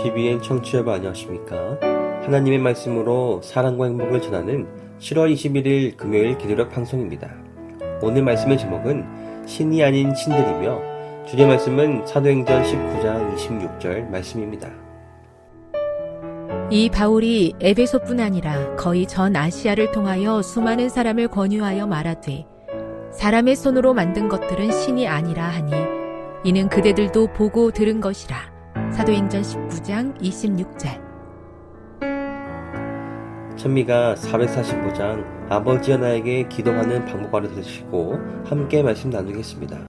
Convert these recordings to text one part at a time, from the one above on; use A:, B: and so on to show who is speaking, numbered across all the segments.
A: TVN 청취자 여러분 안녕하십니까? 하나님의 말씀으로 사랑과 행복을 전하는 7월 21일 금요일 기도력 방송입니다. 오늘 말씀의 제목은 신이 아닌 신들이며 주제 말씀은 사도행전 19장 26절 말씀입니다.
B: 이 바울이 에베소뿐 아니라 거의 전 아시아를 통하여 수많은 사람을 권유하여 말하되 사람의 손으로 만든 것들은 신이 아니라 하니 이는 그대들도 보고 들은 것이라. 사도행전 19장 26절.
A: 찬미가 445장 아버지여 나에게 기도하는 방법을 들으시고 함께 말씀 나누겠습니다.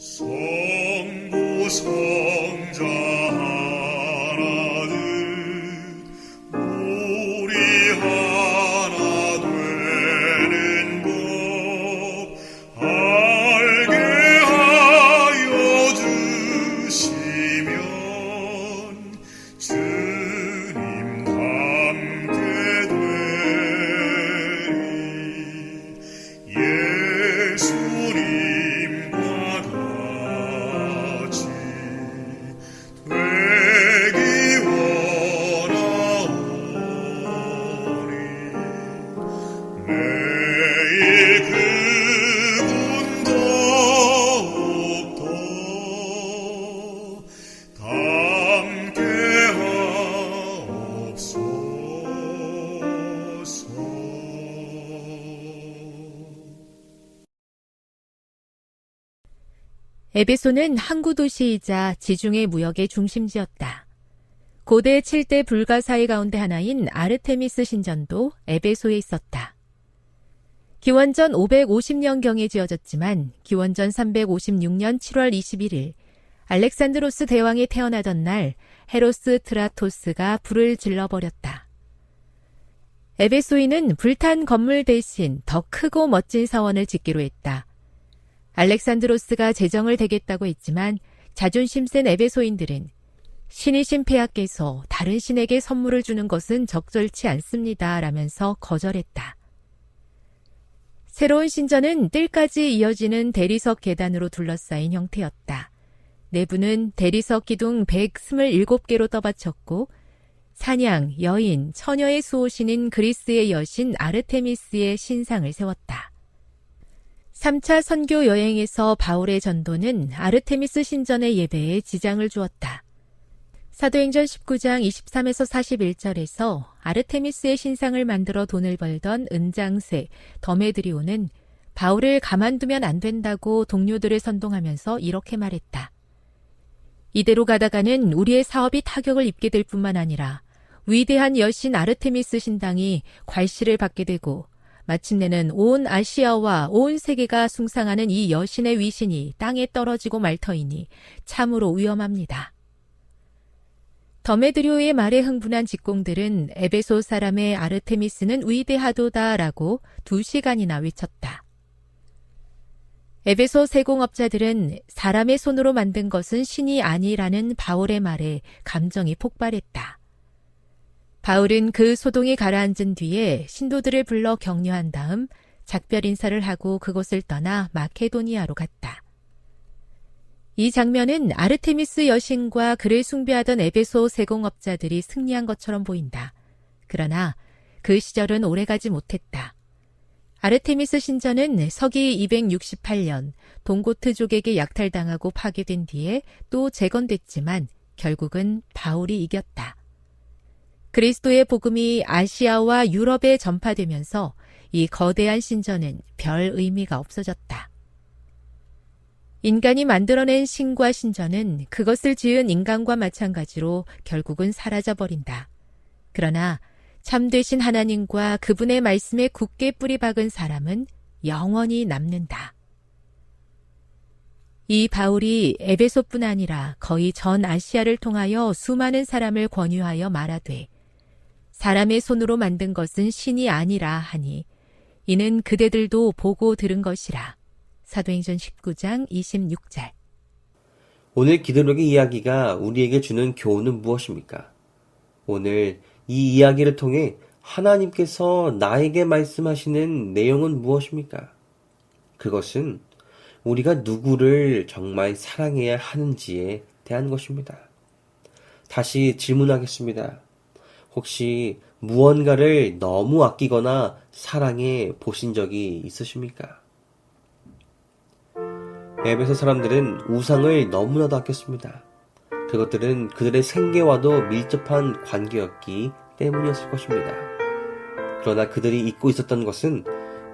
C: 성부 성자 하나는 우리 하나 되는 법 알게 하여 주시면 주님 함께 되리. 예수님과 되기 원하오니 매일 그분 더욱더 담게 하옵소서.
B: 에베소는 항구 도시이자 지중해 무역의 중심지였다. 고대 7대 불가사의 가운데 하나인 아르테미스 신전도 에베소에 있었다. 기원전 550년경에 지어졌지만 기원전 356년 7월 21일 알렉산드로스 대왕이 태어나던 날 헤로스 트라토스가 불을 질러버렸다. 에베소인은 불탄 건물 대신 더 크고 멋진 사원을 짓기로 했다. 알렉산드로스가 재정을 대겠다고 했지만 자존심 센 에베소인들은 신이신 폐하께서 다른 신에게 선물을 주는 것은 적절치 않습니다 라면서 거절했다. 새로운 신전은 뜰까지 이어지는 대리석 계단으로 둘러싸인 형태였다. 내부는 대리석 기둥 127개로 떠받쳤고 사냥, 여인, 처녀의 수호신인 그리스의 여신 아르테미스의 신상을 세웠다. 3차 선교 여행에서 바울의 전도는 아르테미스 신전의 예배에 지장을 주었다. 사도행전 19장 23에서 41절에서 아르테미스의 신상을 만들어 돈을 벌던 은장세 더메드리오는 바울을 가만두면 안 된다고 동료들을 선동하면서 이렇게 말했다. 이대로 가다가는 우리의 사업이 타격을 입게 될 뿐만 아니라 위대한 여신 아르테미스 신당이 괄시를 받게 되고 마침내는 온 아시아와 온 세계가 숭상하는 이 여신의 위신이 땅에 떨어지고 말 터이니 참으로 위험합니다. 더메드리오의 말에 흥분한 직공들은 에베소 사람의 아르테미스는 위대하도다라고 2시간이나 외쳤다. 에베소 세공업자들은 사람의 손으로 만든 것은 신이 아니라는 바울의 말에 감정이 폭발했다. 바울은 그 소동이 가라앉은 뒤에 신도들을 불러 격려한 다음 작별 인사를 하고 그곳을 떠나 마케도니아로 갔다. 이 장면은 아르테미스 여신과 그를 숭배하던 에베소 세공업자들이 승리한 것처럼 보인다. 그러나 그 시절은 오래가지 못했다. 아르테미스 신전은 서기 268년 동고트족에게 약탈당하고 파괴된 뒤에 또 재건됐지만 결국은 바울이 이겼다. 그리스도의 복음이 아시아와 유럽에 전파되면서 이 거대한 신전은 별 의미가 없어졌다. 인간이 만들어낸 신과 신전은 그것을 지은 인간과 마찬가지로 결국은 사라져버린다. 그러나 참되신 하나님과 그분의 말씀에 굳게 뿌리 박은 사람은 영원히 남는다. 이 바울이 에베소뿐 아니라 거의 전 아시아를 통하여 수많은 사람을 권유하여 말하되 사람의 손으로 만든 것은 신이 아니라 하니 이는 그대들도 보고 들은 것이라. 사도행전 19장 26절.
A: 오늘 기도록의 이야기가 우리에게 주는 교훈은 무엇입니까? 오늘 이 이야기를 통해 하나님께서 나에게 말씀하시는 내용은 무엇입니까? 그것은 우리가 누구를 정말 사랑해야 하는지에 대한 것입니다. 다시 질문하겠습니다. 혹시 무언가를 너무 아끼거나 사랑해 보신 적이 있으십니까? 에베소 사람들은 우상을 너무나도 아꼈습니다. 그것들은 그들의 생계와도 밀접한 관계였기 때문이었을 것입니다. 그러나 그들이 잊고 있었던 것은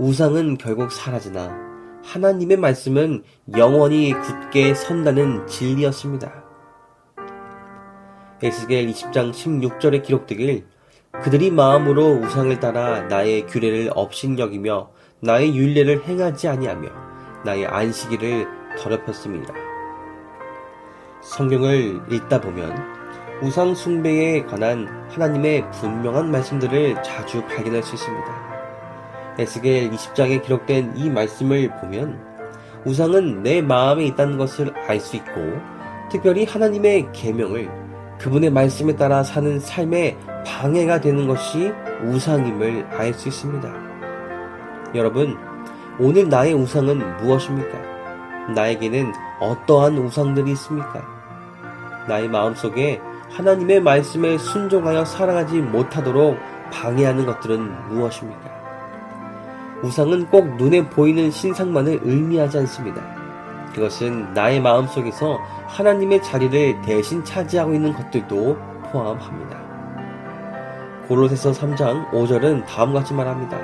A: 우상은 결국 사라지나 하나님의 말씀은 영원히 굳게 선다는 진리였습니다. 에스겔 20장 16절에 기록되길 그들이 마음으로 우상을 따라 나의 규례를 업신여기며 나의 율례를 행하지 아니하며 나의 안식일을 더럽혔습니다. 성경을 읽다 보면 우상 숭배에 관한 하나님의 분명한 말씀들을 자주 발견할 수 있습니다. 에스겔 20장에 기록된 이 말씀을 보면 우상은 내 마음에 있다는 것을 알 수 있고 특별히 하나님의 계명을 그분의 말씀에 따라 사는 삶에 방해가 되는 것이 우상임을 알 수 있습니다. 여러분, 오늘 나의 우상은 무엇입니까? 나에게는 어떠한 우상들이 있습니까? 나의 마음속에 하나님의 말씀에 순종하여 살아가지 못하도록 방해하는 것들은 무엇입니까? 우상은 꼭 눈에 보이는 신상만을 의미하지 않습니다. 그것은 나의 마음속에서 하나님의 자리를 대신 차지하고 있는 것들도 포함합니다. 고로새서 3장 5절은 다음과 같이 말합니다.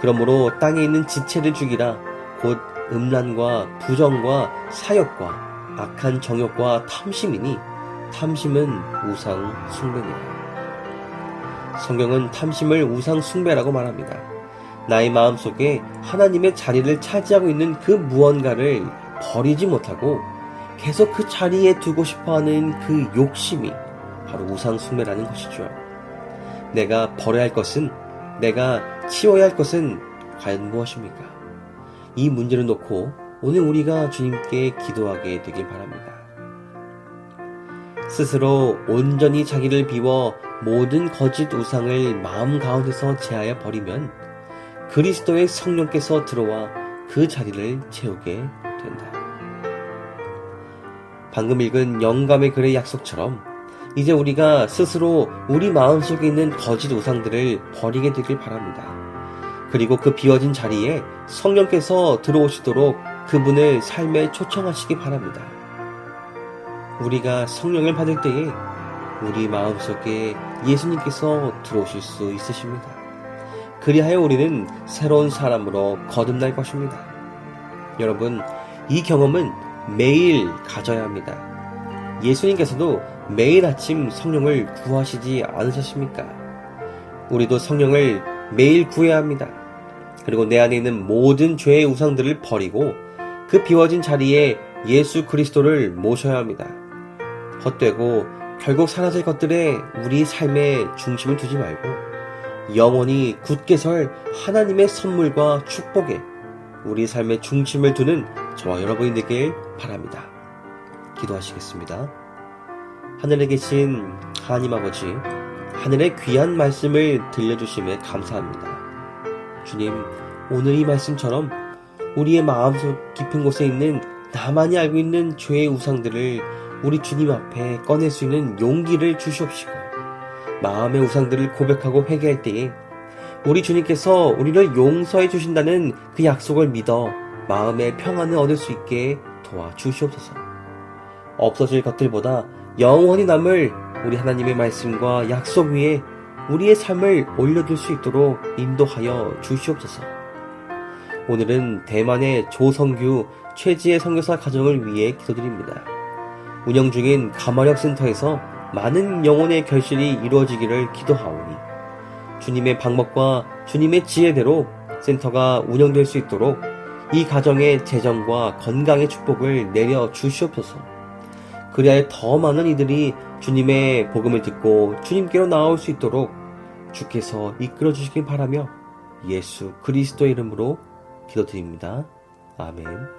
A: 그러므로 땅에 있는 지체를 죽이라. 곧 음란과 부정과 사욕과 악한 정욕과 탐심이니 탐심은 우상 숭배니라. 성경은 탐심을 우상 숭배라고 말합니다. 나의 마음속에 하나님의 자리를 차지하고 있는 그 무언가를 버리지 못하고 계속 그 자리에 두고 싶어하는 그 욕심이 바로 우상 숭배라는 것이죠. 내가 버려야 할 것은, 내가 치워야 할 것은 과연 무엇입니까? 이 문제를 놓고 오늘 우리가 주님께 기도하게 되길 바랍니다. 스스로 온전히 자기를 비워 모든 거짓 우상을 마음 가운데서 제하여 버리면 그리스도의 성령께서 들어와 그 자리를 채우게 된다. 방금 읽은 영감의 글의 약속처럼 이제 우리가 스스로 우리 마음속에 있는 거짓 우상들을 버리게 되길 바랍니다. 그리고 그 비워진 자리에 성령께서 들어오시도록 그분을 삶에 초청하시기 바랍니다. 우리가 성령을 받을 때에 우리 마음속에 예수님께서 들어오실 수 있으십니다. 그리하여 우리는 새로운 사람으로 거듭날 것입니다. 여러분, 이 경험은 매일 가져야 합니다. 예수님께서도 매일 아침 성령을 구하시지 않으셨습니까? 우리도 성령을 매일 구해야 합니다. 그리고 내 안에 있는 모든 죄의 우상들을 버리고 그 비워진 자리에 예수 그리스도를 모셔야 합니다. 헛되고 결국 사라질 것들에 우리 삶의 중심을 두지 말고 영원히 굳게 설 하나님의 선물과 축복에 우리 삶의 중심을 두는 저와 여러분이 되길 바랍니다. 기도하시겠습니다. 하늘에 계신 하나님 아버지, 하늘의 귀한 말씀을 들려주심에 감사합니다. 주님, 오늘 이 말씀처럼 우리의 마음속 깊은 곳에 있는 나만이 알고 있는 죄의 우상들을 우리 주님 앞에 꺼낼 수 있는 용기를 주시옵시고, 마음의 우상들을 고백하고 회개할 때에 우리 주님께서 우리를 용서해 주신다는 그 약속을 믿어 마음의 평안을 얻을 수 있게 도와주시옵소서. 없어질 것들보다 영원히 남을 우리 하나님의 말씀과 약속 위에 우리의 삶을 올려둘 수 있도록 인도하여 주시옵소서. 오늘은 대만의 조성규 최지혜 선교사 가정을 위해 기도드립니다. 운영 중인 가마력 센터에서 많은 영혼의 결실이 이루어지기를 기도하오니 주님의 방법과 주님의 지혜대로 센터가 운영될 수 있도록 이 가정의 재정과 건강의 축복을 내려 주시옵소서. 그리하여 더 많은 이들이 주님의 복음을 듣고 주님께로 나올 수 있도록 주께서 이끌어 주시길 바라며 예수 그리스도의 이름으로 기도드립니다. 아멘.